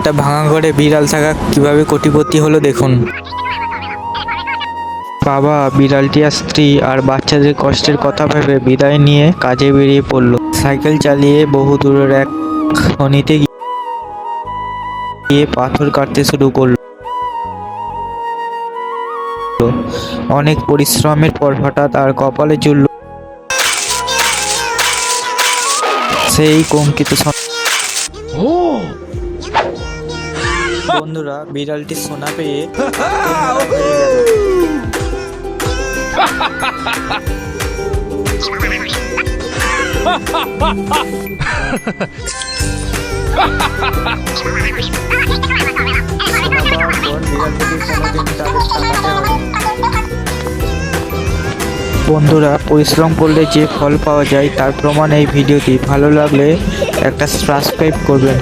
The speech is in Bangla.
একটা ভাঙা ঘরে বিড়াল থাকা কিভাবে কোটিপতি হলো দেখুন। বাবা বিড়ালটি আর স্ত্রী আর বাচ্চাদের কষ্টের কথা ভেবে বিদায় নিয়ে কাজে বেরিয়ে পড়ল। সাইকেল চালিয়ে বহু দূরের এক খনিতে গিয়ে পাথর কাটতে শুরু করলো। অনেক পরিশ্রমের পর হঠাৎ আর কপালে জুটল সেই কঙ্কিত বন্ধুরা, বিড়ালটি সোনা পেয়ে বন্ধুরা, পরিশ্রম করলে যে ফল পাওয়া যায় তার প্রমাণ এই ভিডিওটি। ভালো লাগলে একটা সাবস্ক্রাইব করবেন।